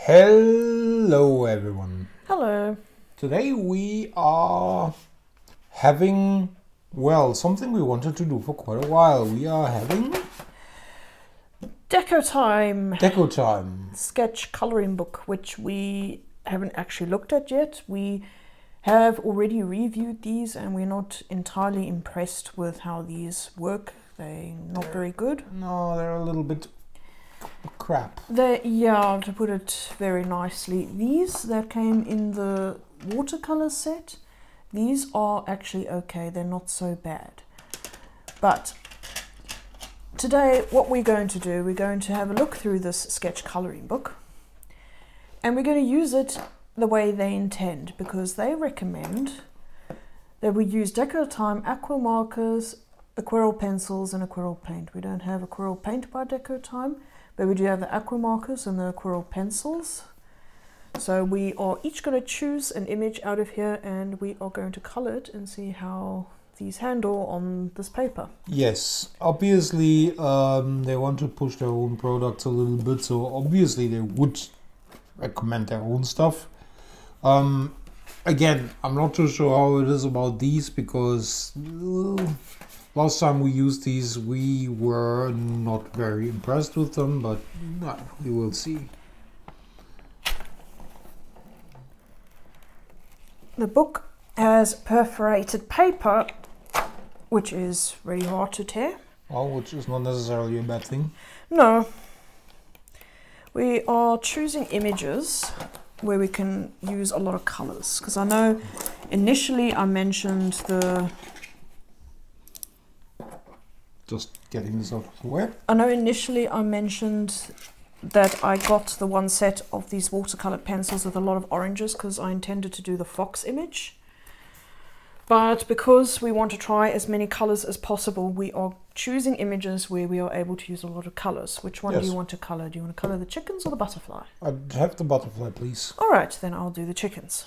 Hello everyone. Hello. Today we are having, well, something we wanted to do for quite a while. We are having DecoTime sketch coloring book, which we haven't actually looked at yet. We have already reviewed these and we're not entirely impressed with how these work. They're not very good. No, they're a little bit crap. Yeah, to put it very nicely. These that came in the watercolor set, these are actually okay. They're not so bad. But today what we're going to do, we're going to have a look through this sketch coloring book and we're going to use it the way they intend, because they recommend that we use DecoTime aqua markers, aquarelle pencils and aquarelle paint. We don't have aquarelle paint by DecoTime, but we do have the aqua markers and the aquarelle pencils. So we are each going to choose an image out of here and we are going to color it and see how these handle on this paper. Yes, obviously they want to push their own products a little bit, so obviously they would recommend their own stuff. Again, I'm not too sure how it is about these, because last time we used these we were not very impressed with them, but we will see. The book has perforated paper, which is really hard to tear. Well, which is not necessarily a bad thing. No. We are choosing images where we can use a lot of colors, because I know initially I mentioned the... Just getting this out of the way. I know initially I mentioned that I got the one set of these watercolor pencils with a lot of oranges because I intended to do the fox image. But because we want to try as many colors as possible, we are choosing images where we are able to use a lot of colors. Which one do you want to color? Do you want to color the chickens or the butterfly? I'd have the butterfly, please. All right, then I'll do the chickens.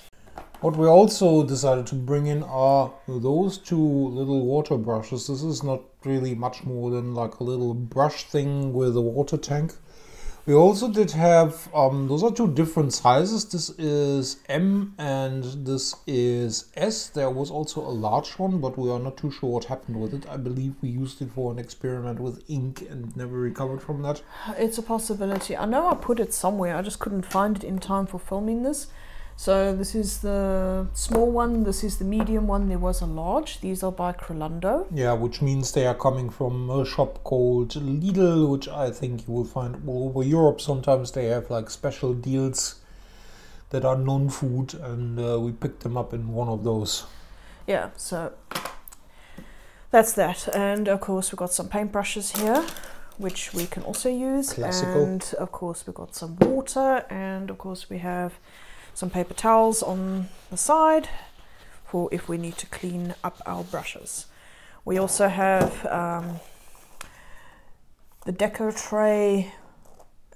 What we also decided to bring in are those two little water brushes. This is not really much more than like a little brush thing with a water tank. We also did have, those are two different sizes. This is M and this is S. There was also a large one, but we are not too sure what happened with it. I believe we used it for an experiment with ink and never recovered from that. It's a possibility. I know I put it somewhere, I just couldn't find it in time for filming this. So this is the small one, this is the medium one, there was a large. These are by Crolando. Yeah, which means they are coming from a shop called Lidl, which I think you will find all over Europe. Sometimes they have like special deals that are non-food, and we picked them up in one of those. Yeah, so that's that. And of course we've got some paintbrushes here, which we can also use. Classical. And of course we've got some water, and of course we have some paper towels on the side for if we need to clean up our brushes. We also have the Deco tray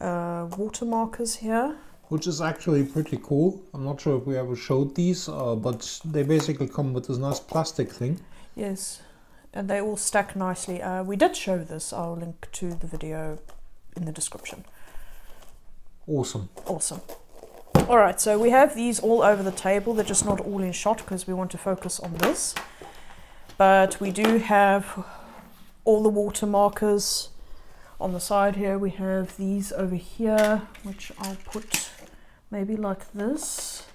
water markers here, which is actually pretty cool. I'm not sure if we ever showed these, but they basically come with this nice plastic thing. Yes, and they all stack nicely. We did show this. I'll link to the video in the description. Awesome. Awesome. Alright, so we have these all over the table. They're just not all in shot because we want to focus on this. But we do have all the water markers on the side here. We have these over here, which I'll put maybe like this.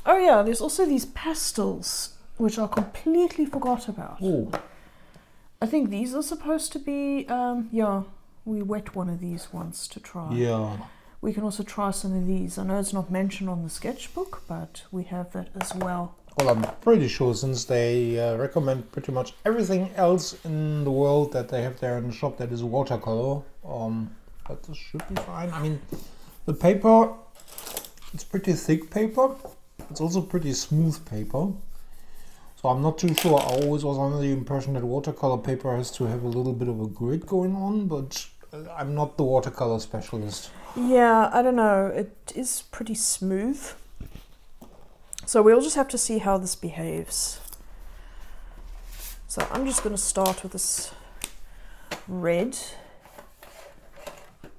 Oh yeah, there's also these pastels, which I completely forgot about. Ooh. I think these are supposed to be, yeah. We wet one of these once to try. Yeah. We can also try some of these. I know it's not mentioned on the sketchbook, but we have that as well. Well, I'm pretty sure, since they recommend pretty much everything else in the world that they have there in the shop that is watercolor, but this should be fine. I mean, the paper, it's pretty thick paper. It's also pretty smooth paper. So I'm not too sure. I always was under the impression that watercolor paper has to have a little bit of a grit going on, but I'm not the watercolor specialist. Yeah, I don't know. It is pretty smooth. So we'll just have to see how this behaves. So I'm just going to start with this red.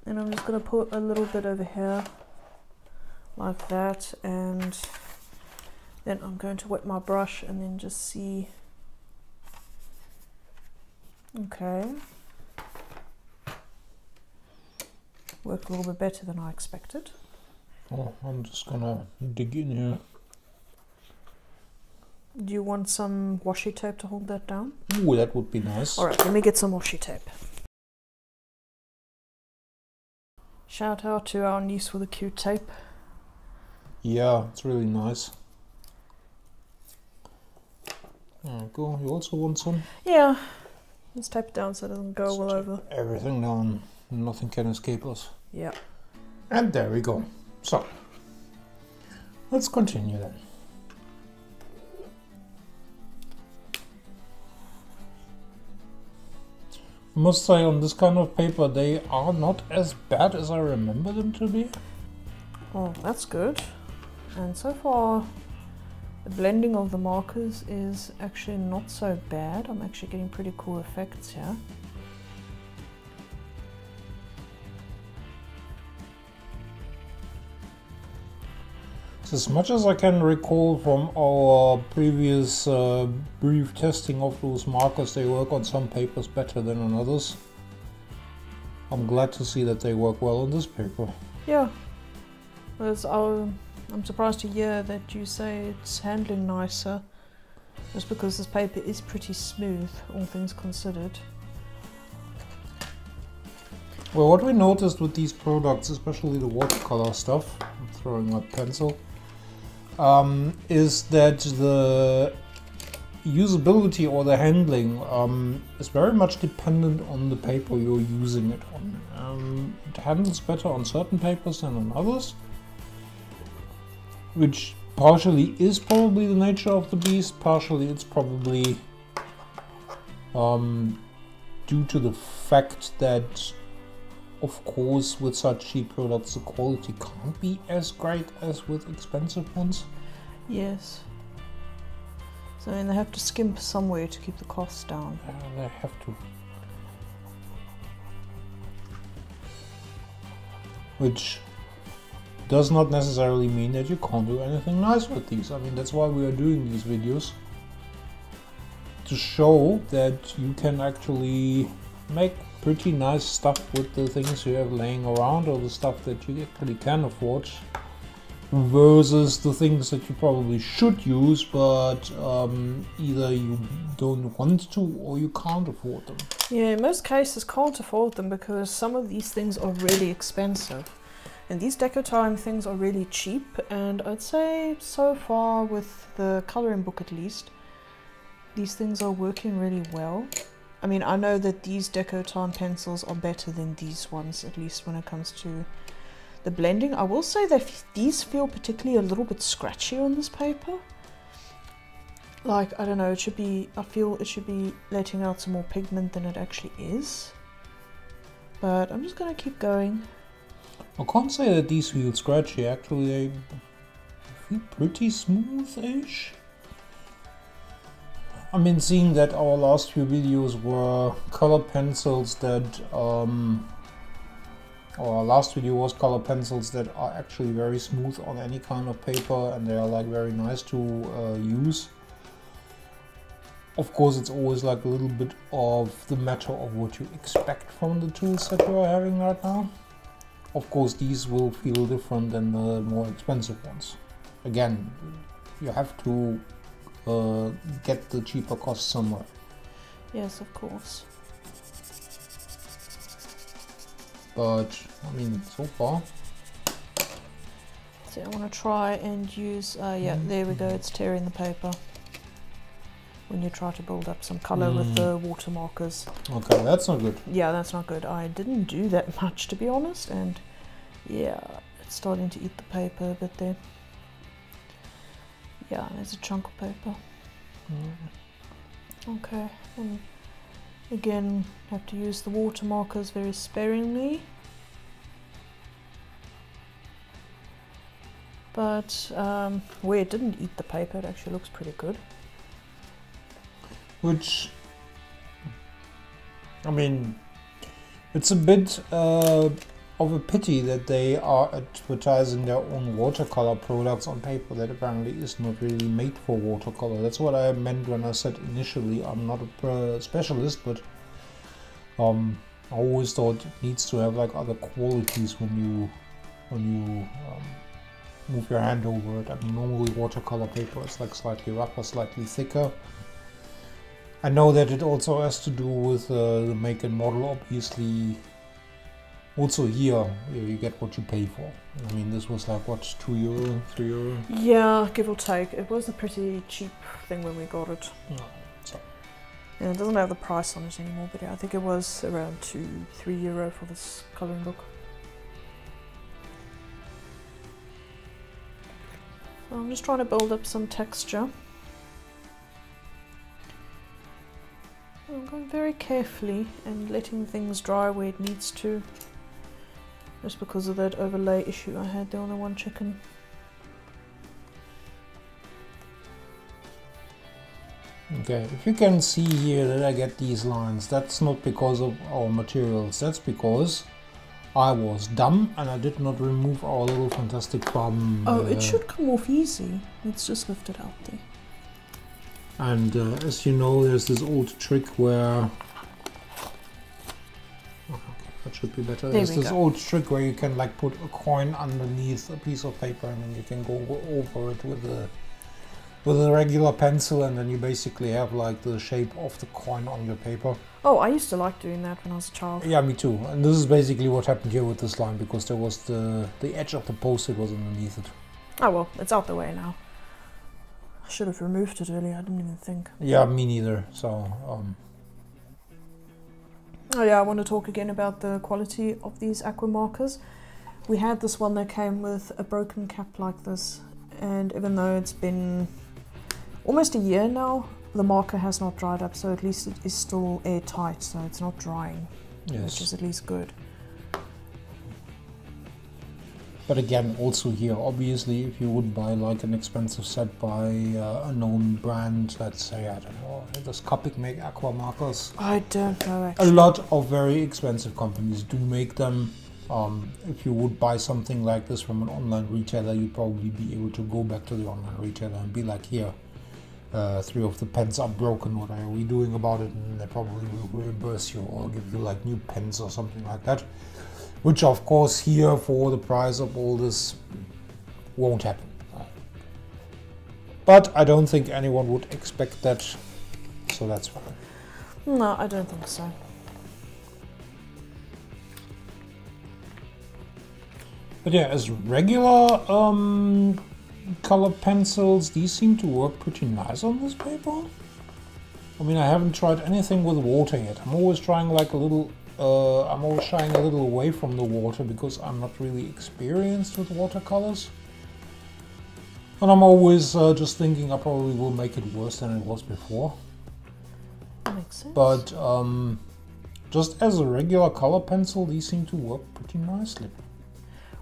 And I'm just going to put a little bit over here like that, and then I'm going to wet my brush and then just see. Okay, worked a little bit better than I expected. Oh, I'm just gonna dig in here. Do you want some washi tape to hold that down? Ooh, that would be nice. Alright, let me get some washi tape. Shout out to our niece with a cute tape. Yeah, it's really nice. There we go. You also want some? Yeah. Let's tape it down so it doesn't go all over. Everything down. Nothing can escape us. Yeah. And there we go. So, let's continue then. I must say, on this kind of paper, they are not as bad as I remember them to be. Oh, that's good. And so far, the blending of the markers is actually not so bad. I'm actually getting pretty cool effects here. As much as I can recall from our previous brief testing of those markers, they work on some papers better than on others. I'm glad to see that they work well on this paper. Yeah, I'm surprised to hear that you say it's handling nicer, just because this paper is pretty smooth, all things considered. Well, what we noticed with these products, especially the watercolor stuff, I'm throwing my pencil, is that the usability or the handling is very much dependent on the paper you're using it on. It handles better on certain papers than on others, which partially is probably the nature of the beast, partially it's probably due to the fact that, of course, with such cheap products the quality can't be as great as with expensive ones. Yes. So they have to skimp somewhere to keep the costs down. They have to. Which does not necessarily mean that you can't do anything nice with these. I mean, that's why we are doing these videos. To show that you can actually make pretty nice stuff with the things you have laying around, or the stuff that you actually can afford, versus the things that you probably should use, but either you don't want to or you can't afford them. Yeah, in most cases can't afford them because some of these things are really expensive. And these DecoTime things are really cheap, and I'd say so far with the colouring book at least, these things are working really well. I mean, I know that these DecoTime pencils are better than these ones, at least when it comes to the blending. I will say that these feel particularly a little bit scratchy on this paper. Like, I don't know, it should be, I feel it should be letting out some more pigment than it actually is. But I'm just going to keep going. I can't say that these feel scratchy, actually they feel pretty smooth-ish. I mean, seeing that our last few videos were color pencils that, our last video was color pencils that are actually very smooth on any kind of paper, and they are like very nice to use. Of course, it's always like a little bit of the matter of what you expect from the tools that you are having right now. Of course, these will feel different than the more expensive ones. Again, you have to get the cheaper cost somewhere. Yes, of course. But, I mean, so far. So I want to try and use, yeah, there we go, it's tearing the paper. When you try to build up some colour with the water markers. Okay, that's not good. Yeah, that's not good. I didn't do that much, to be honest, and yeah, it's starting to eat the paper a bit there. Yeah, there's a chunk of paper. Okay, and again, have to use the water markers very sparingly. But where it didn't eat the paper, it actually looks pretty good. Which, I mean, it's a bit of a pity that they are advertising their own watercolor products on paper that apparently is not really made for watercolor. That's what I meant when I said initially I'm not a specialist, but I always thought it needs to have like other qualities when you move your hand over it. I mean, normally watercolor paper is like slightly rougher, slightly thicker. I know that it also has to do with the make and model, obviously. Also here, you get what you pay for. I mean, this was like, what, €2, €3? Yeah, give or take. It was a pretty cheap thing when we got it. No, so. Yeah, it doesn't have the price on it anymore, but yeah, I think it was around €2-3 for this colouring book. So I'm just trying to build up some texture. I'm going very carefully and letting things dry where it needs to. Just because of that overlay issue I had there on the one chicken. Okay, if you can see here that I get these lines, that's not because of our materials, that's because I was dumb and I did not remove our little fantastic Farben. Oh, it should come off easy. Let's just lift it out there. And as you know, there's this old trick where... That should be better. There's this old trick where you can like put a coin underneath a piece of paper and then you can go over it with a regular pencil, and then you basically have like the shape of the coin on your paper. Oh, I used to like doing that when I was a child. Yeah, me too. And this is basically what happened here with this line, because there was the edge of the post-it was underneath it. Oh well, it's out the way now. I should have removed it earlier, I didn't even think. Yeah, me neither. So oh yeah, I want to talk again about the quality of these aqua markers. We had this one that came with a broken cap like this, and even though it's been almost a year now, the marker has not dried up, so at least it is still airtight, so it's not drying, yes. Which is at least good. But again, also here, obviously, if you would buy like an expensive set by a known brand, let's say, I don't know, does Copic make aqua markers? I don't know actually. A lot of very expensive companies do make them. If you would buy something like this from an online retailer, you'd probably be able to go back to the online retailer and be like, here, 3 of the pens are broken, what are we doing about it? And they probably will reimburse you or give you like new pens or something like that. Which of course here, for the price of all this, won't happen. But I don't think anyone would expect that, so that's fine. No, I don't think so. But yeah, as regular color pencils, these seem to work pretty nice on this paper. I mean, I haven't tried anything with water yet. I'm always trying like a little I'm always shying a little away from the water because I'm not really experienced with watercolors. And I'm always just thinking I probably will make it worse than it was before. That makes sense. But just as a regular color pencil, these seem to work pretty nicely.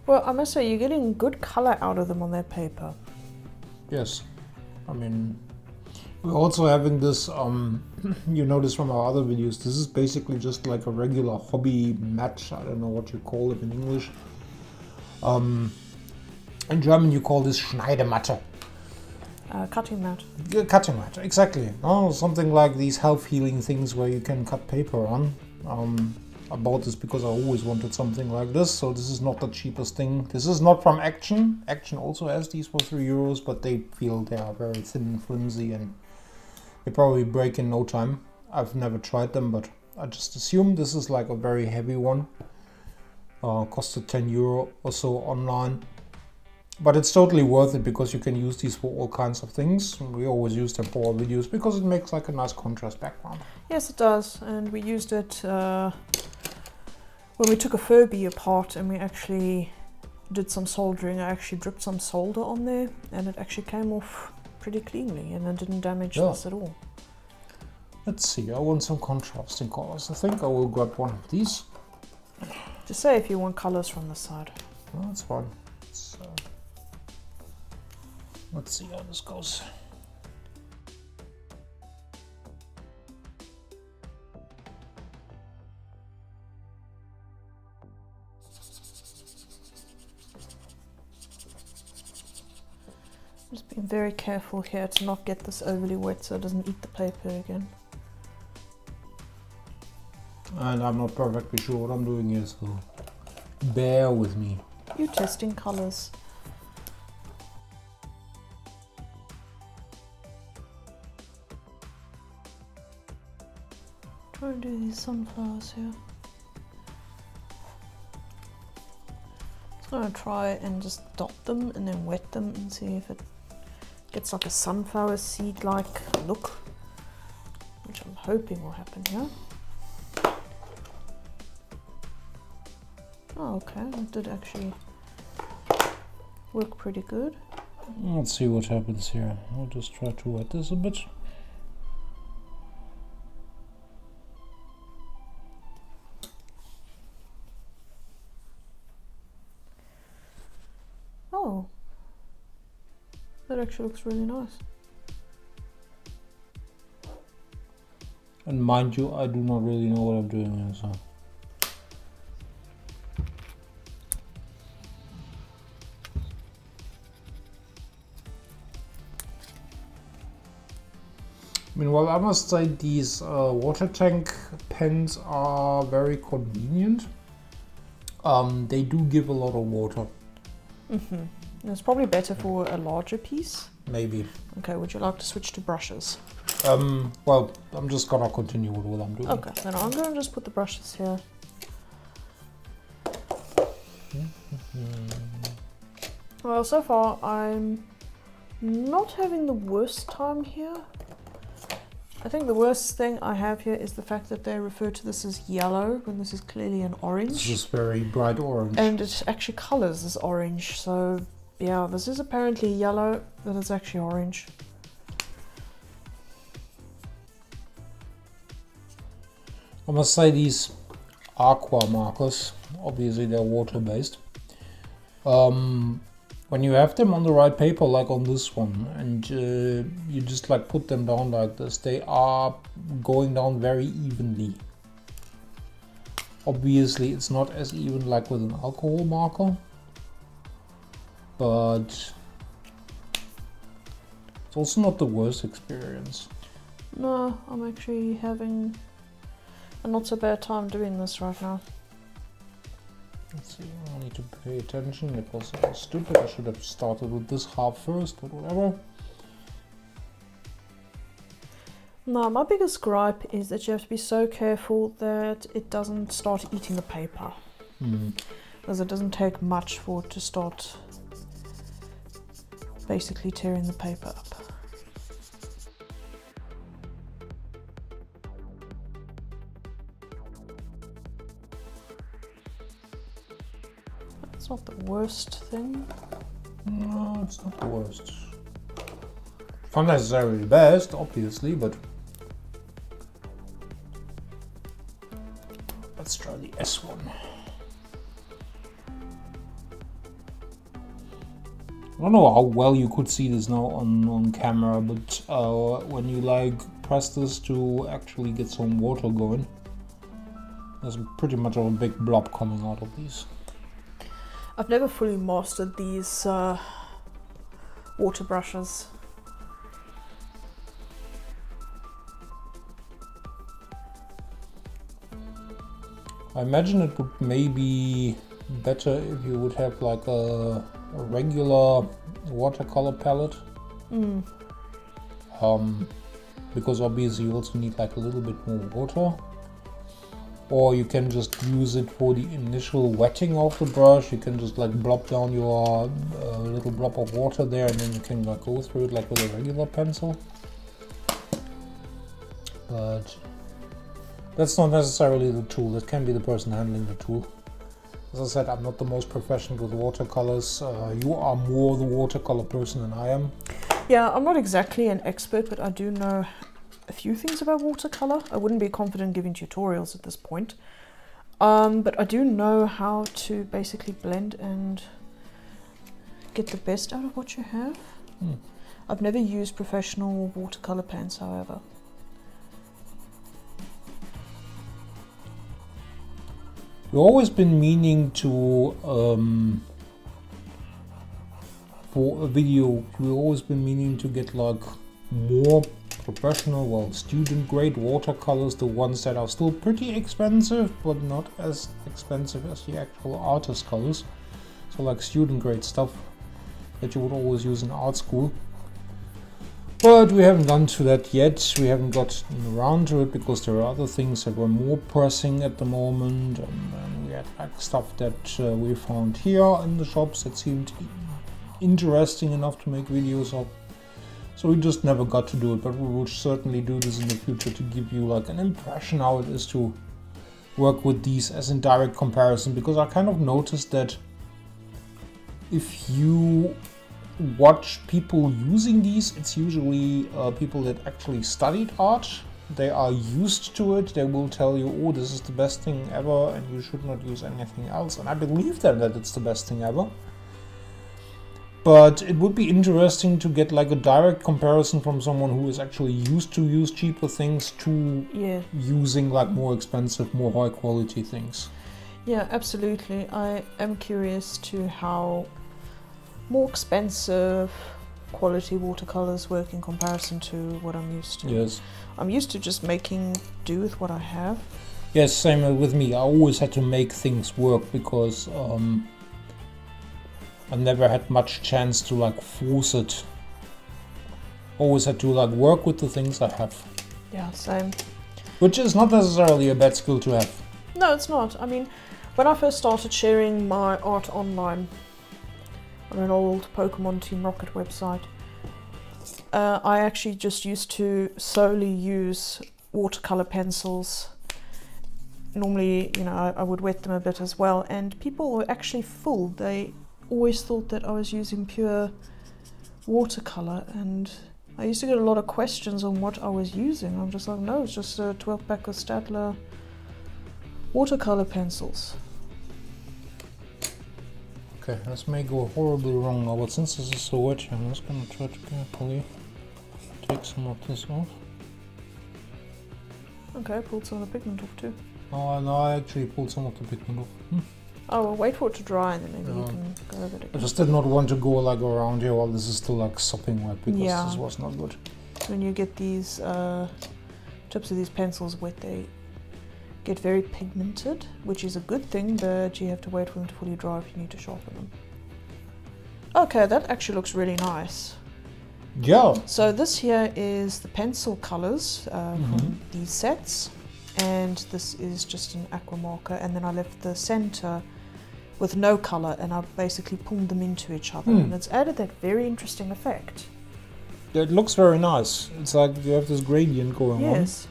Well, I must say, you're getting good color out of them on that paper. Yes. I mean, we're also having this, you notice from our other videos, this is basically just like a regular hobby mat. I don't know what you call it in English. In German you call this Schneidematte. Cutting mat. Yeah, cutting mat, exactly. Oh, something like these health-healing things where you can cut paper on. I bought this because I always wanted something like this, so this is not the cheapest thing. This is not from Action. Action also has these for €3, but they feel they are very thin and flimsy and they probably break in no time. I've never tried them, but I just assume this is like a very heavy one. Costed €10 or so online. But it's totally worth it because you can use these for all kinds of things. We always use them for our videos because it makes like a nice contrast background. Yes, it does. And we used it when we took a Furby apart and we actually did some soldering. I actually dripped some solder on there and it actually came off pretty cleanly and it didn't damage this at all. Let's see, I want some contrasting colors. I think I will grab one of these. Just say if you want colors from the side. Well, that's fine. Let's see how this goes. Just being very careful here to not get this overly wet so it doesn't eat the paper again. And I'm not perfectly sure what I'm doing here, so bear with me. You're testing colours. Try and do these sunflowers here. I'm going to try and just dot them and then wet them and see if it gets like a sunflower seed-like look, which I'm hoping will happen here. Oh, okay, that did actually work pretty good. Let's see what happens here. I'll just try to wet this a bit. Oh, that actually looks really nice. And mind you, I do not really know what I'm doing here, so. Meanwhile, I must say these water tank pens are very convenient. They do give a lot of water. Mm-hmm. It's probably better for a larger piece. Maybe. Okay, would you like to switch to brushes? Well, I'm just gonna continue with what I'm doing. Okay, then I'm gonna just put the brushes here. Well, so far I'm not having the worst time here. I think the worst thing I have here is the fact that they refer to this as yellow when this is clearly an orange. This is very bright orange. And it actually colours as orange, so yeah, this is apparently yellow, but it's actually orange. I must say these aqua markers, obviously they're water-based. When you have them on the right paper, like on this one, and you just like put them down like this, they are going down very evenly. Obviously it's not as even like with an alcohol marker, but it's also not the worst experience. No, I'm actually having a not so bad time doing this right now. Let's see, I need to pay attention because I was stupid. I should have started with this half first, but whatever. No, my biggest gripe is that you have to be so careful that it doesn't start eating the paper. Because it doesn't take much for it to start basically tearing the paper up. It's not the worst thing. No, it's not the worst. It's not necessarily the best, obviously, but let's try the S1. I don't know how well you could see this now on camera, but when you like press this to actually get some water going, there's pretty much a big blob coming out of these. I've never fully mastered these water brushes. I imagine it would maybe better if you would have like a regular watercolor palette. Because obviously you also need like a little bit more water. Or you can just use it for the initial wetting of the brush. You can just like blob down your little blob of water there, and then you can like go through it like with a regular pencil. But that's not necessarily the tool. That can be the person handling the tool. As I said, I'm not the most professional with watercolors. You are more the watercolor person than I am. Yeah, I'm not exactly an expert, but I do know a few things about watercolor. I wouldn't be confident giving tutorials at this point, but I do know how to basically blend and get the best out of what you have. I've never used professional watercolor pens, however. I've always been meaning to for a video. We've always been meaning to get like more professional, well, student grade watercolors, the ones that are still pretty expensive but not as expensive as the actual artist colors. So like student grade stuff that you would always use in art school. But we haven't gone to that yet. We haven't gotten around to it because there are other things that were more pressing at the moment, and we had like stuff that we found here in the shops that seemed interesting enough to make videos of. So we just never got to do it, but we will certainly do this in the future to give you like an impression how it is to work with these as in direct comparison, because I kind of noticed that if you watch people using these, it's usually people that actually studied art. They are used to it. They will tell you, oh, this is the best thing ever and you should not use anything else. And I believe them that it's the best thing ever. But it would be interesting to get like a direct comparison from someone who is actually used to use cheaper things to using like more expensive, more high quality things. Yeah, absolutely. I am curious to how more expensive quality watercolors work in comparison to what I'm used to. Yes. I'm used to just making do with what I have. Yes, same with me. I always had to make things work because I never had much chance to like force it. Always had to like work with the things I have. Yeah, same. Which is not necessarily a bad skill to have. No, it's not. I mean, when I first started sharing my art online on an old Pokemon Team Rocket website, I actually just used to solely use watercolor pencils. Normally, you know, I would wet them a bit as well, and people were actually fooled. They always thought that I was using pure watercolor, and I used to get a lot of questions on what I was using. I'm just like, no, it's just a 12-pack of Staedtler watercolor pencils. Okay, this may go horribly wrong now, but since this is so wet, I'm just gonna try to carefully take some of this off. Okay, I pulled some of the pigment off too. Oh no, I actually pulled some of the pigment off. Oh, well, wait for it to dry and then maybe you can go over it again. I just did not want to go like around here while this is still like sopping wet, because this was not good. When you get these tips of these pencils wet, they get very pigmented, which is a good thing, but you have to wait for them to fully dry if you need to sharpen them. Okay, that actually looks really nice. Yeah. So this here is the pencil colors from these sets, and this is just an aqua marker, and then I left the center with no color, and I basically pulled them into each other, and it's added that very interesting effect. It looks very nice. It's like you have this gradient going on. Yes.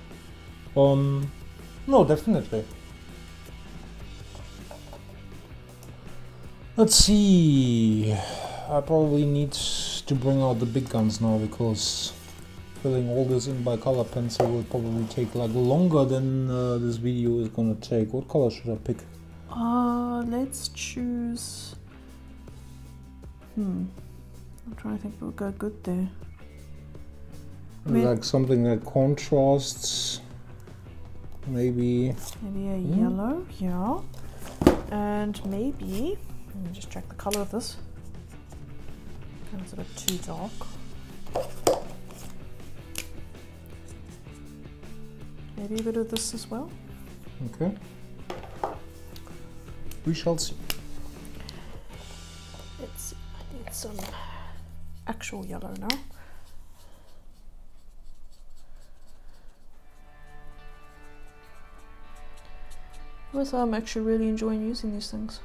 No, definitely. Let's see. I probably need to bring out the big guns now, because filling all this in by color pencil will probably take like longer than this video is gonna take. What color should I pick? Let's choose. I'm trying to think what would go good there. Like something that contrasts. Maybe a yellow, yeah. And maybe, let me just check the color of this. It's a bit too dark. Maybe a bit of this as well. Okay. We shall see. Let's see, I need some actual yellow now. So I'm actually really enjoying using these things.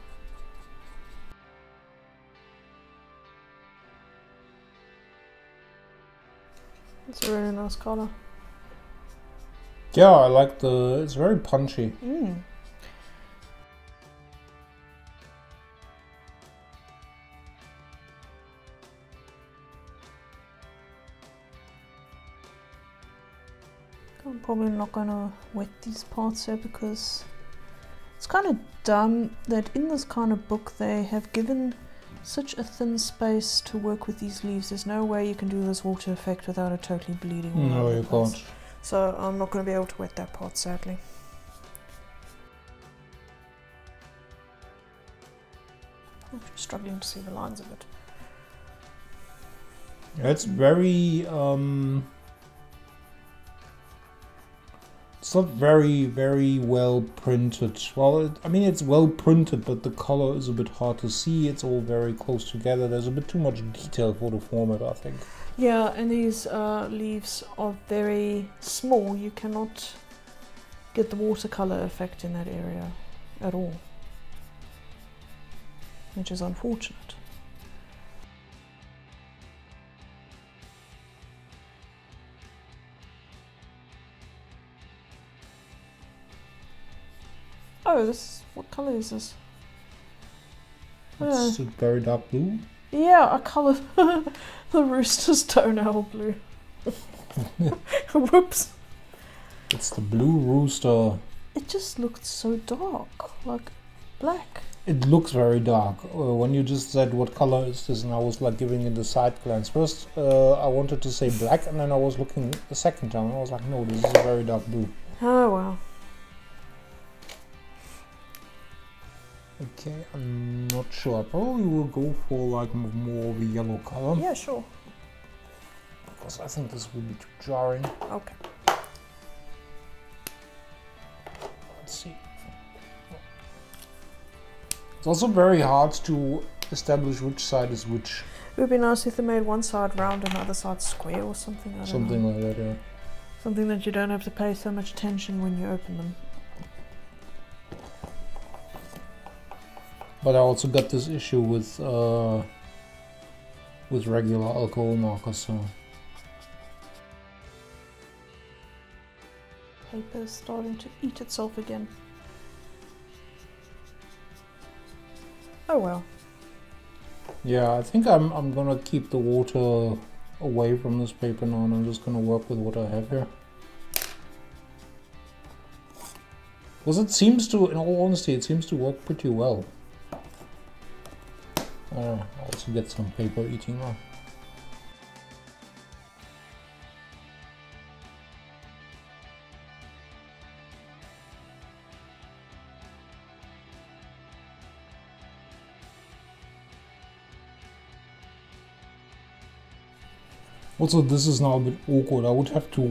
It's a really nice color. Yeah, I like it's very punchy. I'm probably not gonna wet these parts here, because it's kind of dumb that in this kind of book they have given such a thin space to work with these leaves. There's no way you can do this water effect without it totally bleeding all No, over you the place. can't. So I'm not going to be able to wet that part, sadly. I'm struggling to see the lines of it. It's very it's not very well printed. Well, I mean, it's well printed, but the color is a bit hard to see. It's all very close together. There's a bit too much detail for the format, I think. Yeah, and these leaves are very small. You cannot get the watercolor effect in that area at all, which is unfortunate. Oh, what color is this? It's a very dark blue. Yeah, I colored the rooster's toenail blue. Whoops. It's the blue rooster. It just looked so dark, like black. It looks very dark. When you just said what color is this, and I was like giving it a side glance. First, I wanted to say black, and then I was looking the second time. I was like, no, this is a very dark blue. Oh well. Okay, I'm not sure. I probably will go for like more of a yellow color. Yeah, sure. Because I think this will be too jarring. Okay. Let's see. It's also very hard to establish which side is which. It would be nice if they made one side round and the other side square or something. I don't know. Something like that, yeah. Something that you don't have to pay so much attention when you open them. But I also got this issue with regular alcohol markers, so. Paper is starting to eat itself again. Oh well. Yeah, I think I'm gonna keep the water away from this paper now, and I'm just gonna work with what I have here. Because it seems to, in all honesty, it seems to work pretty well. I also get some paper eating now. Also, this is now a bit awkward. I would have to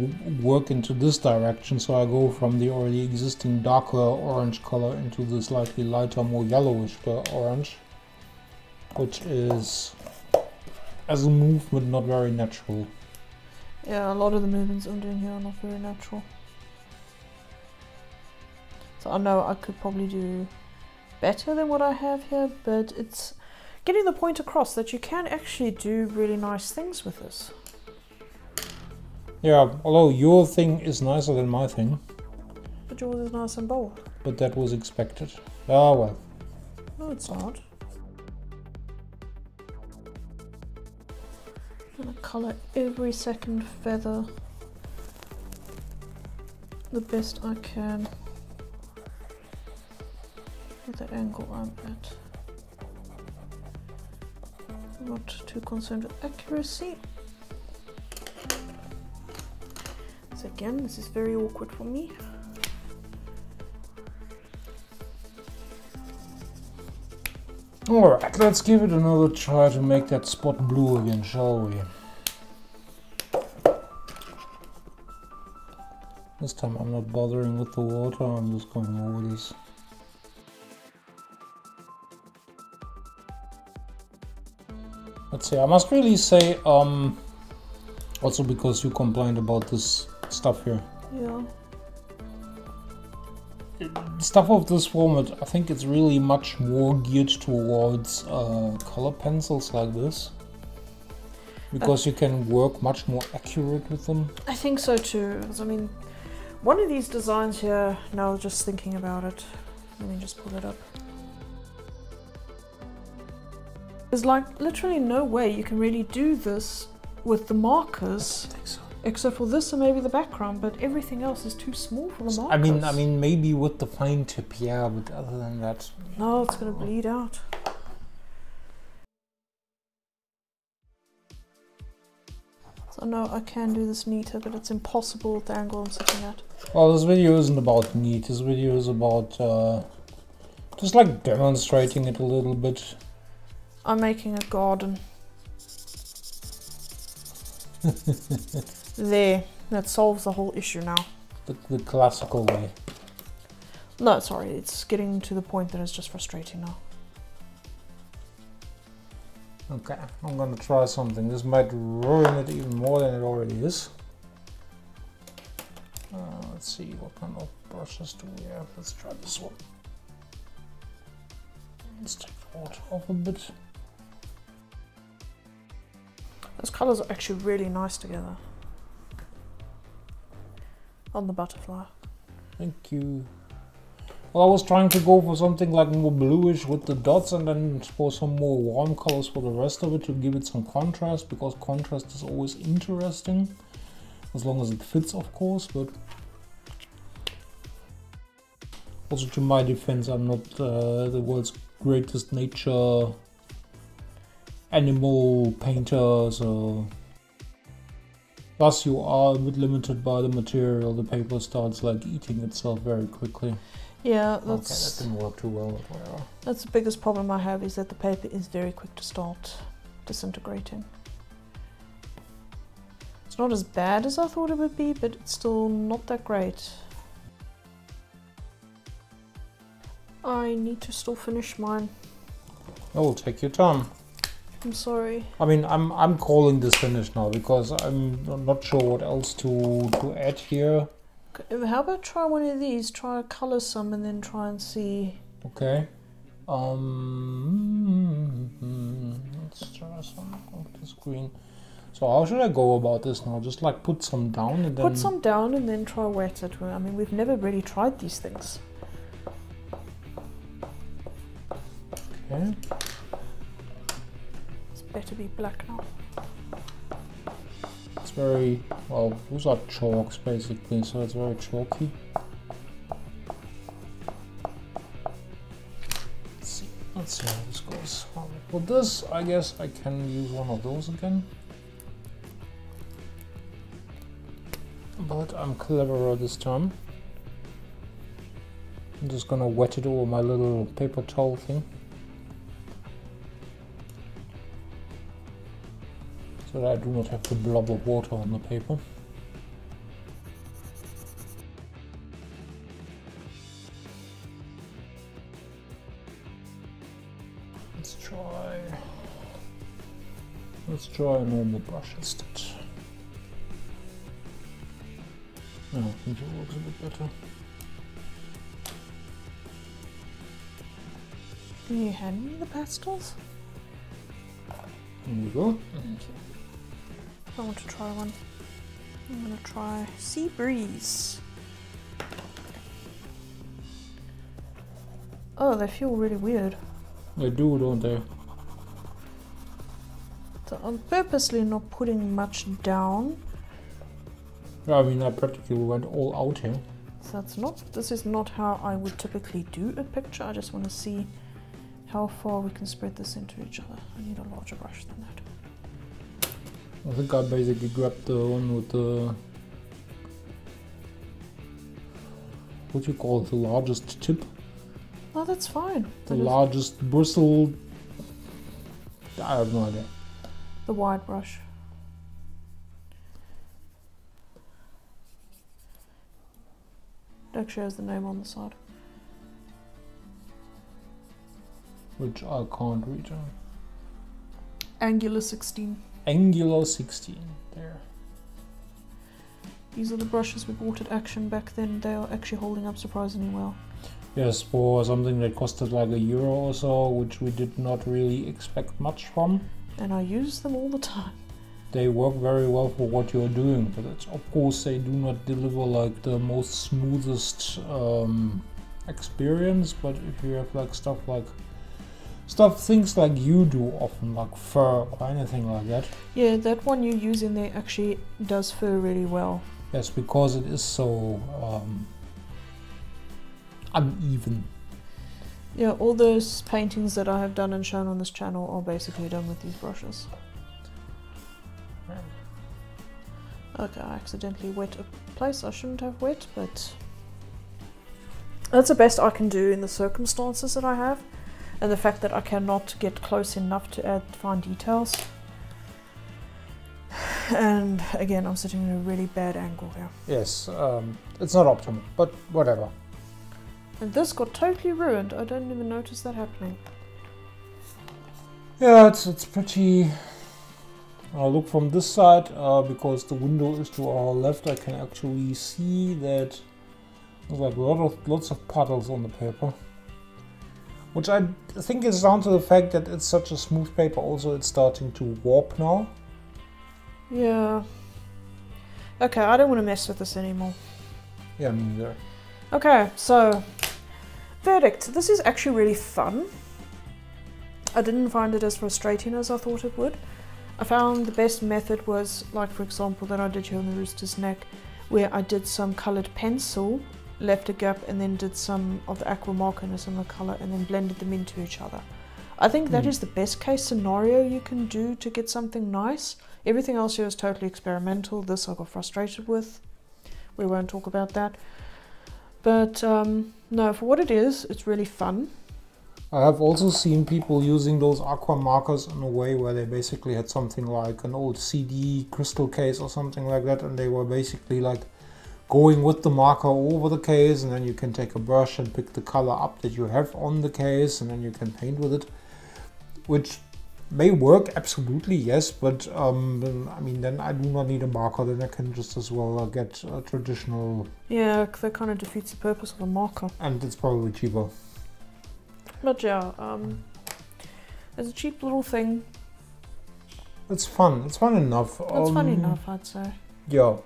work into this direction, so I go from the already existing darker orange color into the slightly lighter, more yellowish orange, which is, as a movement, not very natural. Yeah, a lot of the movements I'm doing here are not very natural. So I know I could probably do better than what I have here, but it's getting the point across that you can actually do really nice things with this. Yeah, although your thing is nicer than my thing. But yours is nice and bold. But that was expected. Ah, well. No, it's not. I'm gonna colour every second feather the best I can with the angle I'm at. I'm not too concerned with accuracy. So again, this is very awkward for me. Alright, let's give it another try to make that spot blue again, shall we? This time I'm not bothering with the water, I'm just going over this. Let's see, I must really say, also because you complained about this stuff here. Yeah. Stuff of this format, I think it's really much more geared towards color pencils like this. Because you can work much more accurate with them. I think so too. I mean, one of these designs here, now just thinking about it, let me just pull it up. There's like literally no way you can really do this with the markers. I think so. Except for this and maybe the background, but everything else is too small for the markers. I mean, maybe with the fine tip, yeah, but other than that, no, it's gonna bleed out. So no, I can do this neater, but it's impossible with the angle I'm sitting at. well, this video isn't about neat. This video is about just like demonstrating it a little bit. I'm making a garden. There, that solves the whole issue now. The classical way. No, sorry, it's getting to the point that it's just frustrating now. Okay, I'm gonna try something. This might ruin it even more than it already is. Let's see, what kind of brushes do we have? Let's try this one. Let's take the water off a bit. Those colors are actually really nice together. On the butterfly. Thank you. Well, I was trying to go for something like more bluish with the dots and then for some more warm colors for the rest of it to give it some contrast, because contrast is always interesting, as long as it fits, of course, but also to my defense, I'm not the world's greatest nature animal painter, so plus you are a bit limited by the material. The paper starts like eating itself very quickly. Yeah, okay, that didn't work too well, but whatever. That's the biggest problem I have, is that the paper is very quick to start disintegrating. It's not as bad as I thought it would be, but it's still not that great. I need to still finish mine. Oh, take your time. I'm sorry. I mean, I'm calling this finished now because I'm not sure what else to add here. How about try one of these? Try to color some and then try and see. Okay. Let's try some of this green. So how should I go about this now? Just like put some down and then... Put some down and then try wet it. I mean, we've never really tried these things. Okay. It's better be black now. It's very, well, those are chalks basically, so it's very chalky. Let's see how this goes. For this, I guess I can use one of those again. But I'm cleverer this time. I'm just gonna wet it over my little paper towel thing. So that I do not have the blob of water on the paper. Let's try a normal brush instead. No, I think it works a bit better. Can you hand me the pastels? There you go. Thank you. I want to try one. I'm gonna try Sea Breeze. Oh, they feel really weird. They do, don't they? So I'm purposely not putting much down. Yeah, I mean, I practically went all out here. So this is not how I would typically do a picture. I just want to see how far we can spread this into each other. I need a larger brush than that. I think I basically grabbed the one with the, what do you call it, the largest tip? Oh, that's fine. The largest bristle, I have no idea. The wide brush. It actually has the name on the side. Which I can't read. Angular 16. Angular 16, there. These are the brushes we bought at Action back then. They are actually holding up surprisingly well. Yes, for something that costed like €1 or so, which we did not really expect much from. And I use them all the time. They work very well for what you're doing, but it's, of course they do not deliver like the most smoothest experience. But if you have like things like you do often, like fur or anything like that. Yeah, that one you use in there actually does fur really well. Yes, because it is so uneven. Yeah, all those paintings that I have done and shown on this channel are basically done with these brushes. Okay, I accidentally wet a place I shouldn't have wet, but that's the best I can do in the circumstances that I have, and the fact that I cannot get close enough to add fine details. And again, I'm sitting in a really bad angle here. Yes, it's not optimal, but whatever. And this got totally ruined. I didn't even notice that happening. Yeah, it's pretty... I'll look from this side, because the window is to our left. I can actually see that there's like lots of puddles on the paper. Which I think is down to the fact that it's such a smooth paper. Also, it's starting to warp now. Yeah. Okay, I don't want to mess with this anymore. Yeah, me neither. Okay, so verdict. This is actually really fun. I didn't find it as frustrating as I thought it would. I found the best method was, like for example, that I did here on the rooster's neck, where I did some coloured pencil, left a gap, and then did some of the aqua marker in a similar colour, and then blended them into each other. I think that is the best case scenario you can do to get something nice. Everything else here is totally experimental. This I got frustrated with. We won't talk about that. But no, for what it is, it's really fun. I have also seen people using those aqua markers in a way where they basically had something like an old CD crystal case or something like that, and they were basically like going with the marker over the case, and then you can take a brush and pick the color up that you have on the case, and then you can paint with it, which may work, absolutely, yes, but I mean, then I do not need a marker, then I can just as well get a traditional... Yeah, that kind of defeats the purpose of a marker. And it's probably cheaper. But yeah, it's a cheap little thing. It's fun. It's fun enough. It's fun enough, I'd say. Yeah.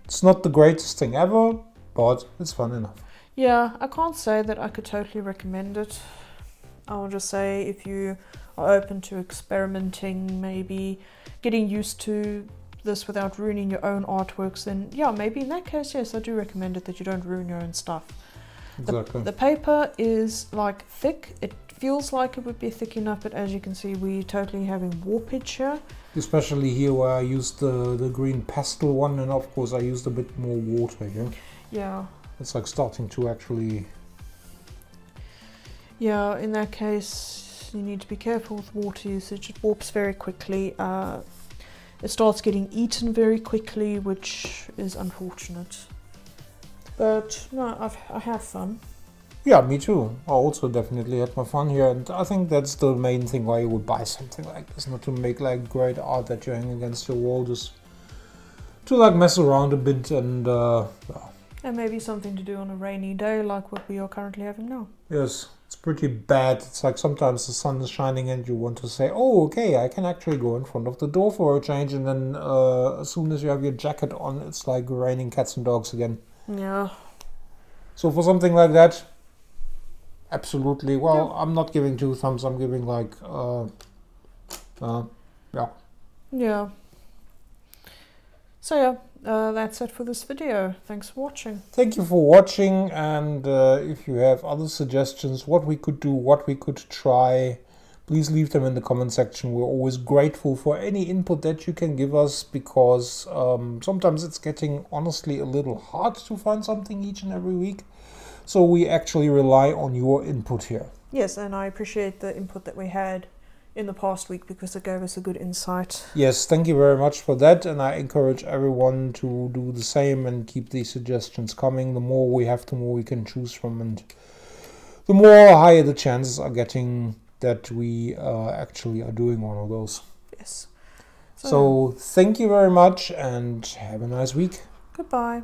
It's not the greatest thing ever, but it's fun enough. Yeah, I can't say that I could totally recommend it. I'll just say if you are open to experimenting, maybe getting used to this without ruining your own artworks, then yeah, maybe in that case, yes, I do recommend it, that you don't ruin your own stuff. Exactly. The paper is like thick. It feels like it would be thick enough, but as you can see, we're totally having warpage here. Especially here where I used the green pastel one, and of course I used a bit more water here. Yeah. It's like starting to actually... Yeah, in that case, you need to be careful with water usage. It warps very quickly. It starts getting eaten very quickly, which is unfortunate. But no, I had fun. Yeah, me too. I also definitely had my fun here, and I think that's the main thing why you would buy something like this. Not to make like great art that you hang against your wall, just to like mess around a bit and yeah. And maybe something to do on a rainy day like what we are currently having now. Yes, it's pretty bad. It's like sometimes the sun is shining and you want to say, oh, okay, I can actually go in front of the door for a change, and then as soon as you have your jacket on, it's like raining cats and dogs again. Yeah. So for something like that, absolutely. Well, Yeah. I'm not giving 2 thumbs, I'm giving like, yeah. Yeah. So yeah, that's it for this video. Thanks for watching. Thank you for watching, and if you have other suggestions, what we could do, what we could try, please leave them in the comment section. We're always grateful for any input that you can give us, because sometimes it's getting honestly a little hard to find something each and every week. So we actually rely on your input here. Yes, and I appreciate the input that we had in the past week, because it gave us a good insight. Yes, thank you very much for that, and I encourage everyone to do the same and keep these suggestions coming. The more we have, the more we can choose from, and the more higher the chances are getting that we actually are doing one of those. Yes. So thank you very much, and have a nice week. Goodbye.